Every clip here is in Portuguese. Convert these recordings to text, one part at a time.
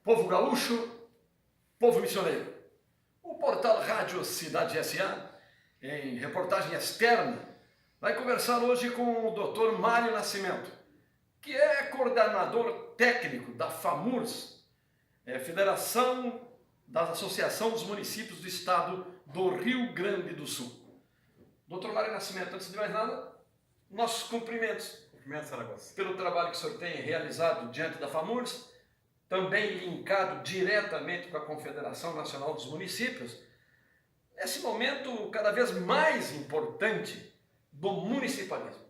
Povo gaúcho, povo missioneiro. O portal Rádio Cidade S.A., em reportagem externa, vai conversar hoje com o Dr. Mário Nascimento, que é coordenador técnico da FAMURS, Federação da Associação dos Municípios do Estado do Rio Grande do Sul. Dr. Mário Nascimento, antes de mais nada, nossos cumprimentos. Cumprimentos, Saragossa. Pelo trabalho que o senhor tem realizado diante da FAMURS, também linkado diretamente com a Confederação Nacional dos Municípios, nesse momento cada vez mais importante do municipalismo.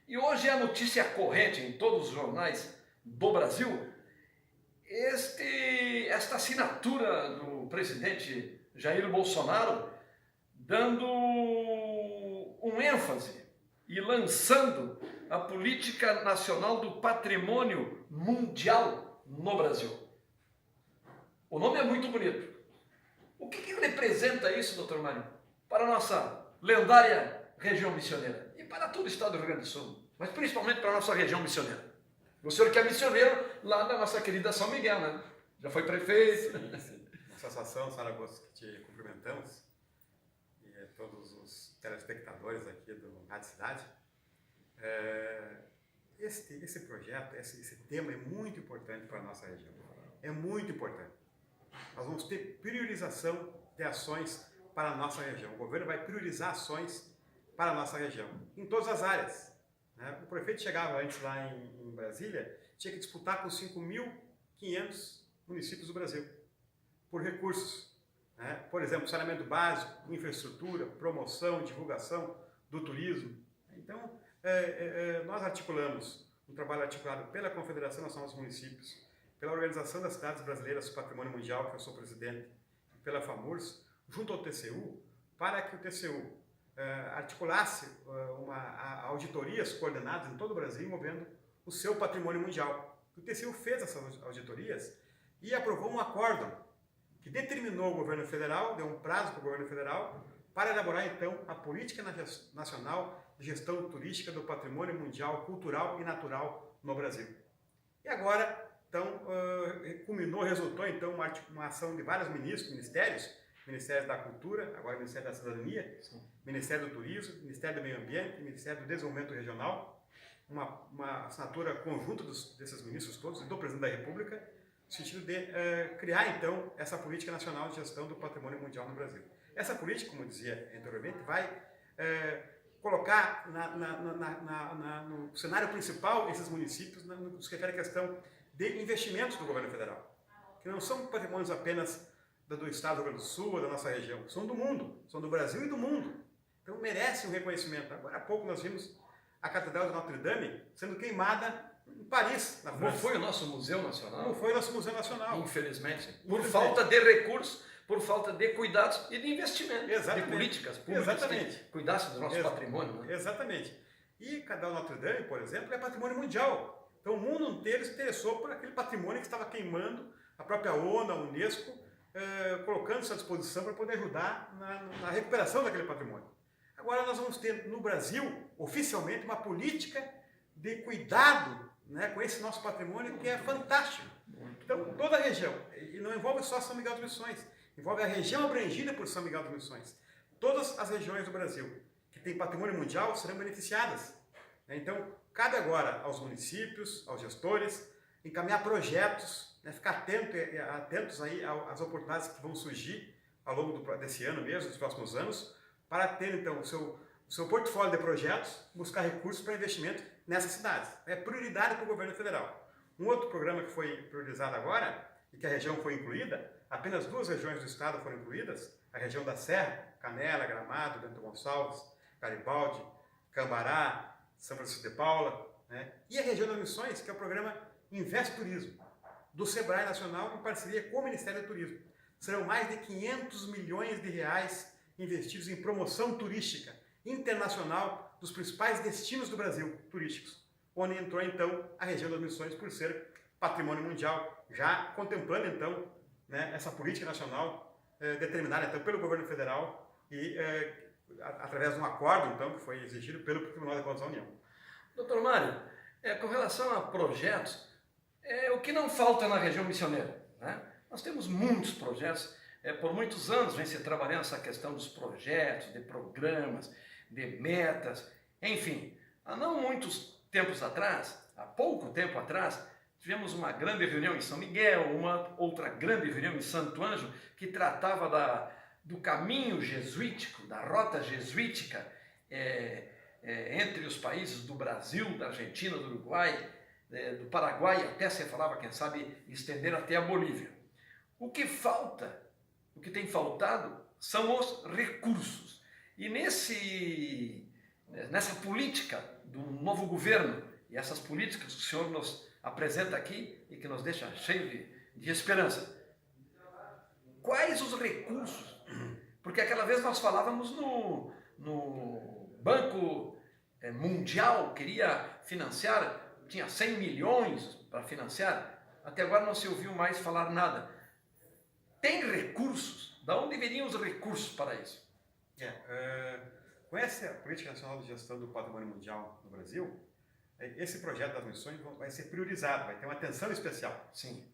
E hoje é a notícia corrente em todos os jornais do Brasil, esta assinatura do presidente Jair Bolsonaro, dando um ênfase e lançando a Política Nacional do Patrimônio Mundial no Brasil. O nome é muito bonito. O que representa isso, Dr. Mário, para a nossa lendária região missioneira e para todo o estado do Rio Grande do Sul, mas principalmente para a nossa região missioneira? O senhor que é missioneiro lá da nossa querida São Miguel, né? Já foi prefeito. Sim. Uma satisfação, Saragossa, que te cumprimentamos e a todos os telespectadores aqui do Rádio Cidade. Esse projeto, esse tema é muito importante para a nossa região. É muito importante. Nós vamos ter priorização de ações para a nossa região. O governo vai priorizar ações para a nossa região, em todas as áreas. O prefeito chegava antes lá em Brasília, tinha que disputar com 5.500 municípios do Brasil, por recursos. Por exemplo, saneamento básico, infraestrutura, promoção, divulgação do turismo. Então, nós articulamos um trabalho articulado pela Confederação Nacional dos Municípios, pela Organização das Cidades Brasileiras do Patrimônio Mundial, que eu sou presidente, e pela FAMURS, junto ao TCU, para que o TCU articulasse auditorias coordenadas em todo o Brasil, envolvendo o seu patrimônio mundial. O TCU fez essas auditorias e aprovou um acórdão que determinou o governo federal, deu um prazo para o governo federal, para elaborar, então, a Política Nacional de Gestão Turística do Patrimônio Mundial, Cultural e Natural no Brasil. E agora, então, resultou, então, uma ação de vários ministérios, Ministério da Cultura, agora Ministério da Cidadania, sim, Ministério do Turismo, Ministério do Meio Ambiente, Ministério do Desenvolvimento Regional, uma assinatura conjunta desses ministros todos e do Presidente da República, no sentido de criar, então, essa Política Nacional de Gestão do Patrimônio Mundial no Brasil. Essa política, como dizia anteriormente, vai colocar no cenário principal esses municípios no que se refere à questão de investimentos do governo federal, que não são patrimônios apenas do estado do Rio Grande do Sul ou da nossa região, são do mundo, são do Brasil e do mundo. Então merece um reconhecimento. Agora há pouco nós vimos a Catedral de Notre Dame sendo queimada em Paris, na França. Não foi o nosso Museu Nacional? Não foi o nosso Museu Nacional. Infelizmente. Por falta de recursos, por falta de cuidados e de investimento. Exatamente. De políticas públicas que cuidassem do nosso patrimônio. Né? Exatamente. E a Catedral de Notre Dame, por exemplo, é patrimônio mundial. Então o mundo inteiro se interessou por aquele patrimônio que estava queimando, a própria ONU, a Unesco, colocando-se à disposição para poder ajudar na recuperação daquele patrimônio. Agora nós vamos ter no Brasil, oficialmente, uma política de cuidado, com esse nosso patrimônio que é fantástico. Então toda a região, e não envolve só São Miguel das Missões, envolve a região abrangida por São Miguel das Missões. Todas as regiões do Brasil que têm patrimônio mundial serão beneficiadas. Então cabe agora aos municípios, aos gestores, encaminhar projetos, ficar atentos aí às oportunidades que vão surgir ao longo desse ano mesmo, dos próximos anos, para ter então o seu portfólio de projetos, buscar recursos para investimento nessas cidades. É prioridade para o governo federal. Um outro programa que foi priorizado agora, e que a região foi incluída, apenas 2 regiões do estado foram incluídas, a região da Serra, Canela, Gramado, Bento Gonçalves, Garibaldi, Cambará, São Francisco de Paula, e a região das Missões, que é o programa Investe Turismo, do Sebrae Nacional, em parceria com o Ministério do Turismo. Serão mais de 500 milhões de reais investidos em promoção turística internacional dos principais destinos do Brasil turísticos, onde entrou então a região das Missões por ser patrimônio mundial, já contemplando então essa política nacional determinada então pelo governo federal e através de um acordo, então, que foi exigido pelo Tribunal de Contas da União. Doutor Mário, com relação a projetos, o que não falta na região missioneira, né? Nós temos muitos projetos, por muitos anos vem se trabalhando essa questão dos projetos, de programas, de metas, enfim. Há não muitos tempos atrás, há pouco tempo atrás, tivemos uma grande reunião em São Miguel, uma outra grande reunião em Santo Ângelo, que tratava do caminho jesuítico, da rota jesuítica entre os países do Brasil, da Argentina, do Uruguai, do Paraguai, até se falava, quem sabe, estender até a Bolívia. O que falta, o que tem faltado, são os recursos. E nessa política do novo governo, e essas políticas que o senhor nos apresenta aqui e que nos deixa cheio de esperança, quais os recursos? Porque aquela vez nós falávamos no Banco Mundial, queria financiar, tinha 100 milhões para financiar, até agora não se ouviu mais falar nada. Tem recursos? De onde viriam os recursos para isso? Conhece a Política Nacional de Gestão do Patrimônio Mundial no Brasil? Esse projeto das missões vai ser priorizado, vai ter uma atenção especial. Sim.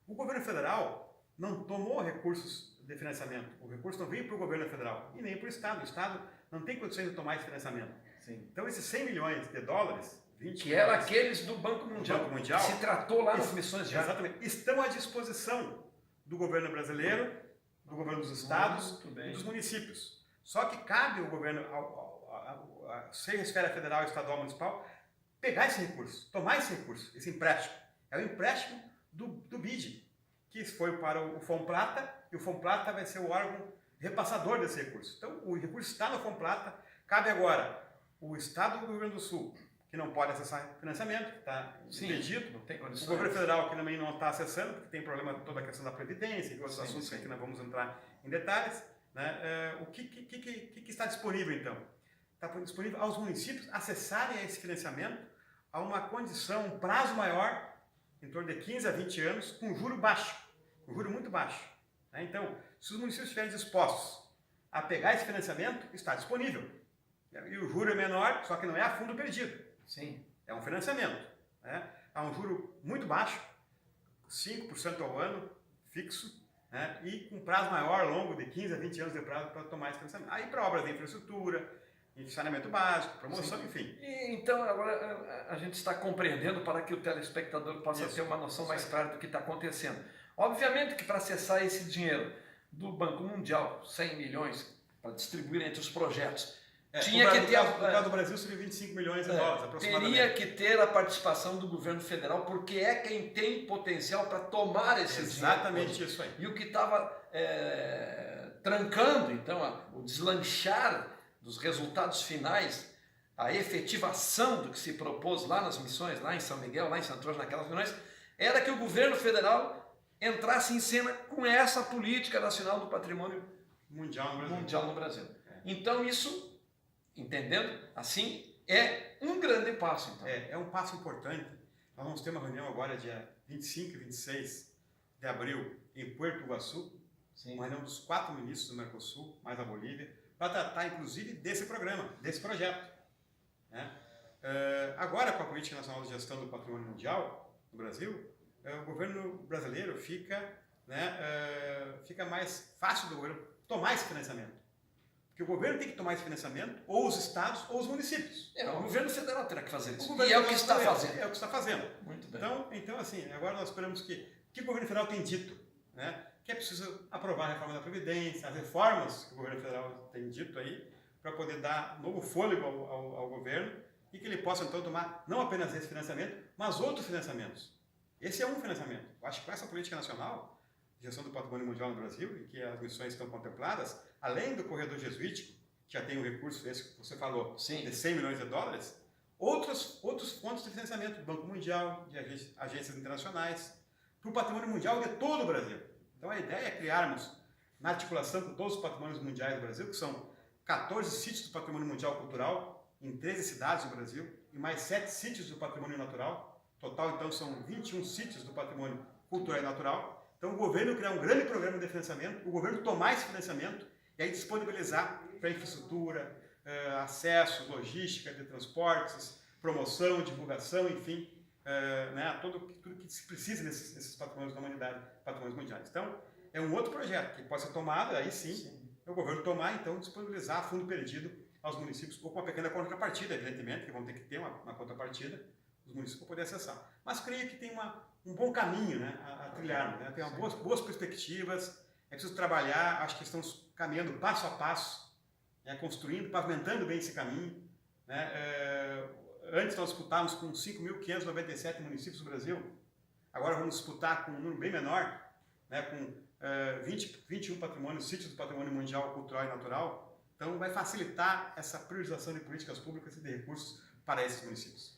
O governo federal não tomou recursos de financiamento. O recurso não veio para o governo federal e nem para o Estado. O Estado não tem condições de tomar esse financiamento. Sim. Então, esses 100 milhões de dólares, 20 que eram aqueles do Banco Mundial, que se tratou lá nas missões já. Exatamente. Estão à disposição do governo brasileiro, do governo dos estados e dos municípios. Só que cabe ao governo, seja esfera federal, estadual, municipal, pegar esse recurso, tomar esse recurso, esse empréstimo. É o empréstimo do BID, que foi para o FONPLATA, e o FONPLATA vai ser o órgão repassador desse recurso. Então, o recurso está no FONPLATA, cabe agora o Estado do Rio Grande do Sul, que não pode acessar financiamento, está impedido. Não tem condições. O governo federal, que também não está acessando, porque tem problema toda a questão da Previdência e outros assuntos que não vamos entrar em detalhes. Né? O que está disponível, então? Está disponível aos municípios acessarem esse financiamento a uma condição, um prazo maior, em torno de 15 a 20 anos, com juro baixo, com juro muito baixo. Né? Então, se os municípios estiverem dispostos a pegar esse financiamento, está disponível. E o juro é menor, só que não é a fundo perdido. Sim. É um financiamento. Né? Há um juro muito baixo, 5% ao ano, fixo, né? E com prazo maior, longo, de 15 a 20 anos de prazo para tomar esse financiamento. Aí para obras de infraestrutura, saneamento básico, promoção, enfim. E, então, agora a gente está compreendendo para que o telespectador possa ter uma noção mais clara do que está acontecendo. Obviamente que para acessar esse dinheiro do Banco Mundial, 100 milhões, para distribuir entre os projetos, tinha que ter... No caso do Brasil seria 25 milhões de dólares, aproximadamente. Teria que ter a participação do governo federal, porque é quem tem potencial para tomar esse dinheiro. Exatamente isso aí. E o que estava trancando, então, o deslanchar dos resultados finais, a efetivação do que se propôs lá nas missões, lá em São Miguel, lá em Santo Ângelo, naquelas reuniões, era que o governo federal entrasse em cena com essa política nacional do patrimônio mundial no Brasil. Então isso, entendendo assim, é um grande passo. Então. É um passo importante. Nós vamos ter uma reunião agora, dia 25 e 26 de abril, em Puerto Iguaçu, uma reunião dos 4 ministros do Mercosul, mais a Bolívia, para tratar, inclusive, desse programa, desse projeto. Né? Agora, com a Política Nacional de Gestão do Patrimônio Mundial no Brasil, o governo brasileiro fica mais fácil do governo tomar esse financiamento. Porque o governo tem que tomar esse financiamento, ou os estados, ou os municípios. O governo federal terá que fazer isso. E é o que está fazendo. É o que está fazendo. Muito bem. Então assim, agora nós esperamos que o governo federal tem dito, né? Que é preciso aprovar a reforma da Previdência, as reformas que o governo federal tem dito aí, para poder dar novo fôlego ao governo e que ele possa, então, tomar não apenas esse financiamento, mas outros financiamentos. Esse é um financiamento. Eu acho que com essa política nacional, de gestão do patrimônio mundial no Brasil, e que as missões estão contempladas, além do corredor jesuítico, que já tem um recurso esse que você falou, de 100 milhões de dólares, outros fontes de financiamento do Banco Mundial, de agências internacionais, para o patrimônio mundial de todo o Brasil. Então a ideia é criarmos, na articulação com todos os patrimônios mundiais do Brasil, que são 14 sítios do patrimônio mundial cultural, em 13 cidades do Brasil, e mais 7 sítios do patrimônio natural. Total, então, são 21 sítios do patrimônio cultural e natural. Então o governo criar um grande programa de financiamento, o governo tomar esse financiamento e aí disponibilizar para infraestrutura, acesso, logística de transportes, promoção, divulgação, enfim, né, tudo que se precisa nesses patrimônios da humanidade, patrimônios mundiais. Então, é um outro projeto que pode ser tomado, aí sim, o governo tomar, então, disponibilizar fundo perdido aos municípios, ou com uma pequena contrapartida, evidentemente, que vão ter que ter uma contrapartida, os municípios para poder acessar. Mas creio que tem um bom caminho, né, a trilhar, né? Tem boas perspectivas, é preciso trabalhar, acho que estamos caminhando passo a passo, né, construindo, pavimentando bem esse caminho. Né? Antes nós disputávamos com 5.597 municípios do Brasil, agora vamos disputar com um número bem menor, né, com 21 patrimônios, sítios do patrimônio mundial, cultural e natural. Então vai facilitar essa priorização de políticas públicas e de recursos para esses municípios.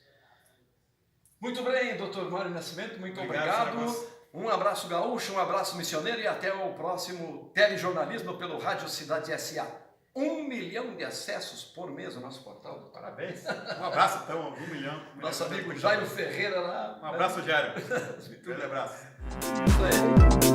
Muito bem, doutor Mário Nascimento, muito Obrigado. Um abraço gaúcho, um abraço missioneiro e até o próximo telejornalismo pelo Rádio Cidade S.A. 1 milhão de acessos por mês no nosso portal. Parabéns. Um abraço, então, 1 milhão. Nosso amigo Jairo Ferreira lá. Um abraço, Jairo. Um grande abraço. Isso aí.